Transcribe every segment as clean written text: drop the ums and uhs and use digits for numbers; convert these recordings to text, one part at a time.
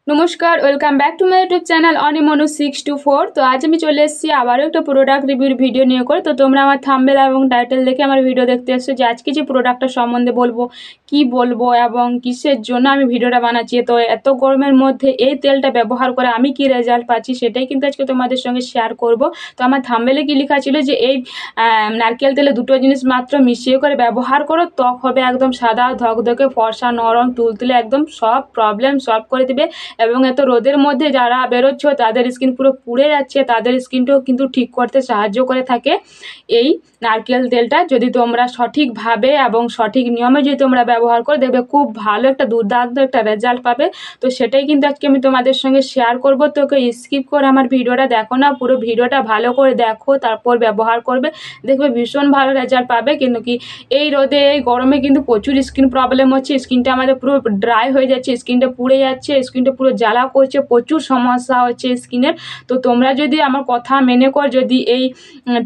নমস্কার, welcome back to my YouTube channel অনিমনু 624। তো আজ আমি চলে এসেছি আবারও একটা প্রোডাক্ট রিভিউর ভিডিও নিয়ে করে। তো তোমরা আমার থাম্বনেল এবং টাইটেল দেখে আমার ভিডিও দেখতে এসেছো যে আজকে যে প্রোডাক্টটা সম্বন্ধে বলবো, কি বলবো এবং কিসের জন্য আমি ভিডিওটা বানাচ্ছি। তো এত গরমের মধ্যে এই তেলটা ব্যবহার করে আমি কি রেজাল্ট পাচ্ছি সেটাই কিন্তু আজকে তোমাদের সঙ্গে শেয়ার করব। তো আমার থাম্বনেলে কি লেখা ছিল যে এই নারকেল তেলে দুটো জিনিস মাত্র মিশিয়ে করে ব্যবহার করো, ত্বক হবে একদম সাদা ধকধকে, ফর্সা, নরম, তুলতুলে, একদম সব প্রবলেম সলভ করে দেবে। এবং এত রোদের মধ্যে যারা বেরোচ্ছ তাদের স্কিন পুরো পুড়ে যাচ্ছে, তাদের স্কিনটাও কিন্তু ঠিক করতে সাহায্য করে থাকে এই নারকেল তেলটা। যদি তোমরা সঠিকভাবে এবং সঠিক নিয়মে যদি তোমরা ব্যবহার করো, দেখবে খুব ভালো একটা দুর্দান্ত একটা রেজাল্ট পাবে। তো সেটাই কিন্তু আজকে আমি তোমাদের সঙ্গে শেয়ার করবো। তোকে স্কিপ করে আমার ভিডিওটা দেখো না, পুরো ভিডিওটা ভালো করে দেখো, তারপর ব্যবহার করবে, দেখবে ভীষণ ভালো রেজাল্ট পাবে। কিন্তু কি এই রোদে এই গরমে কিন্তু প্রচুর স্কিন প্রবলেম হচ্ছে, স্কিনটা আমাদের পুরো ড্রাই হয়ে যাচ্ছে, স্কিনটা পুড়ে যাচ্ছে, স্কিনটা পুরো জ্বালা করছে, প্রচুর সমস্যা হচ্ছে স্কিনের। তো তোমরা যদি আমার কথা মেনে কর, যদি এই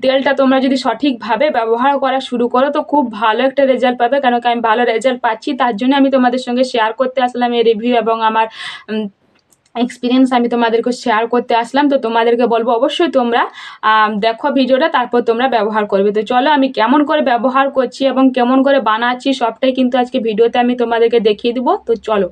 তেলটা তোমরা যদি সঠিকভাবে ব্যবহার করা শুরু করো, তো খুব ভালো একটা রেজাল্ট পাবে। কেন কি আমি ভালো রেজাল্ট পাচ্ছি, তার জন্য আমি তোমাদের সঙ্গে শেয়ার করতে আসলাম এই রিভিউ এবং আমার এক্সপিরিয়েন্স আমি তোমাদেরকে শেয়ার করতে আসলাম। তো তোমাদেরকে বলবো অবশ্যই তোমরা দেখো ভিডিওটা, তারপর তোমরা ব্যবহার করবে। তো চলো আমি কেমন করে ব্যবহার করছি এবং কেমন করে বানাচ্ছি সবটাই কিন্তু আজকে ভিডিওতে আমি তোমাদেরকে দেখিয়ে দেবো। তো চলো।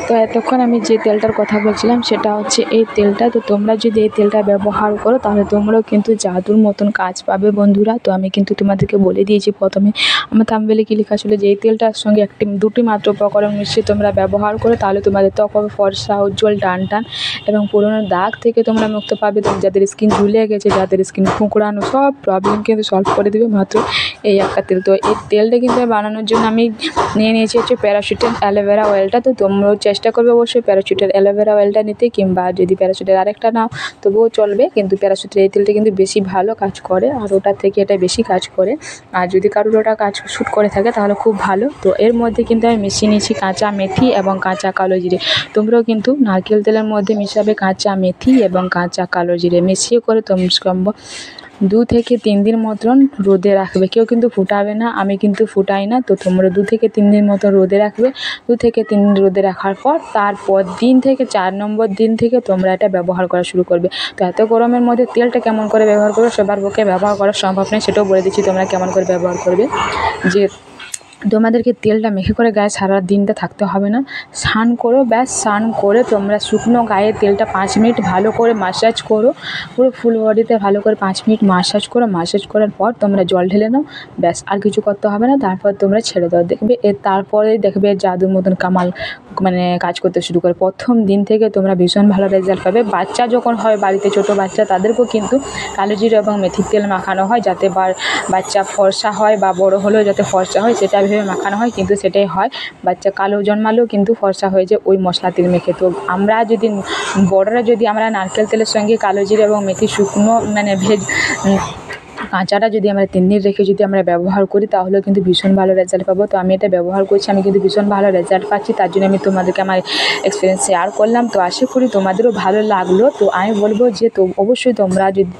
তো এতক্ষণ আমি যে তেলটার কথা বলছিলাম সেটা হচ্ছে এই তেলটা। তো তোমরা যদি এই তেলটা ব্যবহার করো তাহলে তোমরাও কিন্তু জাদুর মতন কাজ পাবে বন্ধুরা। তো আমি কিন্তু তোমাদেরকে বলে দিয়েছি প্রথমে, আমার থাম্বনেলে কি লেখা ছিল যে এই তেলটার সঙ্গে দুটি মাত্র উপকরণ মিশিয়ে তোমরা ব্যবহার করো, তাহলে তোমাদের ত্বক হবে ফর্সা, উজ্জ্বল, টান এবং পুরোনো দাগ থেকে তোমরা মুক্ত পাবে। যাদের স্কিন ঝুলে গেছে, যাদের স্কিন কুঁকড়ানো, সব প্রবলেম কিন্তু সলভ করে দেবে মাত্র এই একটা তেল। তো এই তেলটা কিন্তু বানানোর জন্য আমি নিয়ে নিয়েছি হচ্ছে প্যারাশুটের অ্যালোভেরা অয়েলটা। তো তোমরাও চেষ্টা করবে অবশ্যই প্যারাশুটের অ্যালোভেরা অয়েলটা নিতে, কিংবা যদি প্যারাশুটের আরেকটা নাও তবুও চলবে, কিন্তু প্যারাশুটের এই তেলটা কিন্তু বেশি ভালো কাজ করে আর ওটার থেকে এটা বেশি কাজ করে। আর যদি কারোর ওটা কাজ শ্যুট করে থাকে তাহলে খুব ভালো। তো এর মধ্যে কিন্তু আমি মিশিয়ে নিয়েছি কাঁচা মেথি এবং কাঁচা কালো জিরে। তোমরাও কিন্তু নারকেল তেলের মধ্যে মিশাবে কাঁচা মেথি এবং কাঁচা কালো জিরে মিশিয়ে করে তোমরা 2 থেকে 3 দিন মতন রোদে রাখবে। কেউ কিন্তু ফুটাবে না, আমি কিন্তু ফুটাই না। তো তোমরা 2 থেকে 3 দিন মতো রোদে রাখবে। 2 থেকে 3 দিন রোদে রাখার পর তারপর দিন থেকে 4 নম্বর দিন থেকে তোমরা এটা ব্যবহার করা শুরু করবে। তো এত গরমের মধ্যে তেলটা কেমন করে ব্যবহার করবে, সবার পক্ষে ব্যবহার করা সম্ভব নয়, সেটাও বলে দিচ্ছি তোমরা কেমন করে ব্যবহার করবে। যে তোমাদেরকে তেলটা মেখে করে গায়ে সারা দিনটা থাকতে হবে না, স্নান করো, ব্যাস স্নান করে তোমরা শুকনো গায়ে তেলটা 5 মিনিট ভালো করে মাসাজ করো, পুরো ফুল বডিতে ভালো করে 5 মিনিট মাসাজ করো। মাসাজ করার পর তোমরা জল ঢেলে নাও, ব্যাস আর কিছু করতে হবে না। তারপর তোমরা ছেড়ে দাও, দেখবে তারপরে দেখবে জাদুর মতন কামাল কাজ করতে শুরু করে। প্রথম দিন থেকে তোমরা ভীষণ ভালো রেজাল্ট পাবে। বাচ্চা যখন হয় বাড়িতে, ছোটো বাচ্চা, তাদেরকেও কিন্তু কালো জিরে এবং মেথির তেল মাখানো হয় যাতে বাচ্চা ফর্সা হয়, বা বড়ো হলেও যাতে ফর্সা হয় সেটা ভেবে মাখানো হয়, কিন্তু সেটাই হয়। বাচ্চা কালো জন্মালেও কিন্তু ফর্সা হয়ে যায় ওই মশলা তেল মেখে। তো আমরা যদি বড়রা যদি আমরা নারকেল তেলের সঙ্গে কালো জিরে এবং মেথি শুকনো কাঁচাটা যদি আমরা 3 দিন রেখে যদি আমরা ব্যবহার করি তাহলেও কিন্তু ভীষণ ভালো রেজাল্ট পাবো। তো আমি এটা ব্যবহার করছি, আমি কিন্তু ভীষণ ভালো রেজাল্ট পাচ্ছি, তার জন্য আমি তোমাদেরকে আমার এক্সপিরিয়েন্স শেয়ার করলাম। তো আশা করি তোমাদেরও ভালো লাগলো। তো আমি বলবো যে তো অবশ্যই তোমরা যদি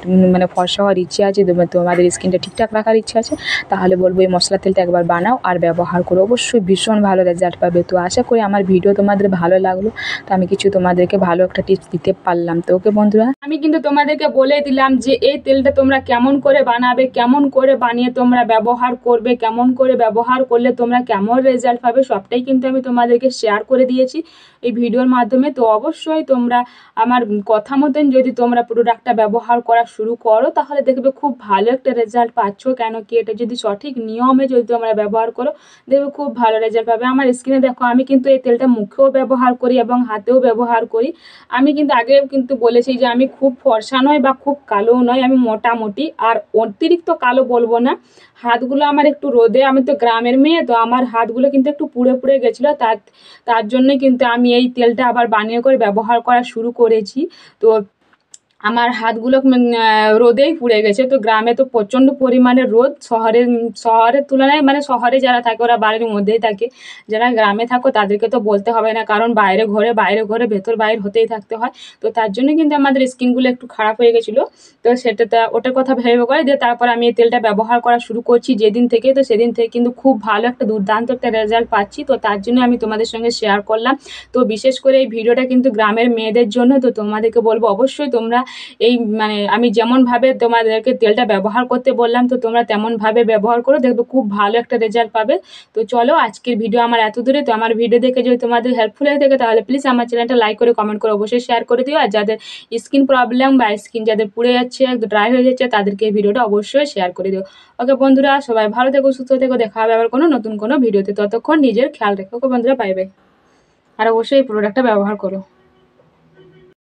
ফর্সা হওয়ার ইচ্ছে আছে, তোমাদের স্কিনটা ঠিকঠাক রাখার ইচ্ছে আছে, তাহলে বলবো এই মশলা তেলটা একবার বানাও আর ব্যবহার করো, অবশ্যই ভীষণ ভালো রেজাল্ট পাবে। তো আশা করি আমার ভিডিও তোমাদের ভালো লাগলো, তো আমি কিছু তোমাদেরকে ভালো একটা টিপস দিতে পারলাম। তো ওকে বন্ধুরা, আমি কিন্তু তোমাদেরকে বলে দিলাম যে এই তেলটা তোমরা কেমন করে বানাবে, কেমন করে বানিয়ে তোমরা ব্যবহার করবে, কেমন করে ব্যবহার করলে তোমরা কেমন রেজাল্ট পাবে, সবটাই কিন্তু আমি তোমাদেরকে শেয়ার করে দিয়েছি এই ভিডিওর মাধ্যমে। তো অবশ্যই তোমরা আমার কথা মতন যদি তোমরা প্রোডাক্টটা ব্যবহার করা শুরু করো তাহলে দেখবে খুব ভালো একটা রেজাল্ট পাচ্ছ। কেন কি এটা যদি সঠিক নিয়মে যদি তোমরা ব্যবহার করো দেখবে খুব ভালো রেজাল্ট পাবে। আমার স্কিনে দেখো, আমি কিন্তু এই তেলটা মুখেও ব্যবহার করি এবং হাতেও ব্যবহার করি। আমি কিন্তু আগেও কিন্তু বলেছি যে আমি খুব ফর্সা নয় বা খুব কালোও নয়, আমি মোটামুটি, আর অতিরিক্ত কালো বলবো না। হাতগুলো আমার একটু রোদে, আমি তো গ্রামের মেয়ে, তো আমার হাতগুলো কিন্তু একটু পুড়ে পুড়ে গেছিলো, তার জন্য কিন্তু আমি এই তেলটা আবার বানিয়ে করে ব্যবহার করা শুরু করেছি। তো আমার হাতগুলো রোদেই পুড়ে গেছে। তো গ্রামে তো প্রচণ্ড পরিমাণে রোদ, শহরের তুলনায় মানে শহরে যারা থাকে ওরা বাড়ির মধ্যেই থাকে, যারা গ্রামে থাকো তাদেরকে তো বলতে হবে না, কারণ বাইরে ঘরে ভেতর বাইরে হতেই থাকতে হয়। তো তার জন্য কিন্তু আমাদের স্কিনগুলো একটু খারাপ হয়ে গেছিলো। তো সেটাতে ওটার কথা ভেবে করে দিয়ে তারপর আমি এই তেলটা ব্যবহার করা শুরু করছি যেদিন থেকে, তো সেদিন থেকে কিন্তু খুব ভালো একটা দুর্দান্ত একটা রেজাল্ট পাচ্ছি। তো তার জন্য আমি তোমাদের সঙ্গে শেয়ার করলাম। তো বিশেষ করে এই ভিডিওটা কিন্তু গ্রামের মেয়েদের জন্য। তো তোমাদেরকে বলবো অবশ্যই তোমরা এই মানে আমি যেমনভাবে তোমাদেরকে তেলটা ব্যবহার করতে বললাম, তো তোমরা তেমনভাবে ব্যবহার করো, দেখবে খুব ভালো একটা রেজাল্ট পাবে। তো চলো আজকের ভিডিও আমার এত দূরে। তো আমার ভিডিও দেখে যদি তোমাদের হেল্পফুল হয়ে থাকে তাহলে প্লিজ আমার চ্যানেলটা লাইক করে কমেন্ট করে অবশ্যই শেয়ার করে দিও। আর যাদের স্কিন প্রবলেম বা স্কিন যাদের পুড়ে যাচ্ছে, একদম ড্রাই হয়ে যাচ্ছে, তাদেরকে এই ভিডিওটা অবশ্যই শেয়ার করে দিও। ওকে বন্ধুরা, সবাই ভালো থেকো, সুস্থ থেকো, দেখা হবে আবার কোনো নতুন কোনো ভিডিওতে। ততক্ষণ নিজের খেয়াল রেখো। ওকে বন্ধুরা, বাই বাই। আর অবশ্যই এই প্রোডাক্টটা ব্যবহার করো।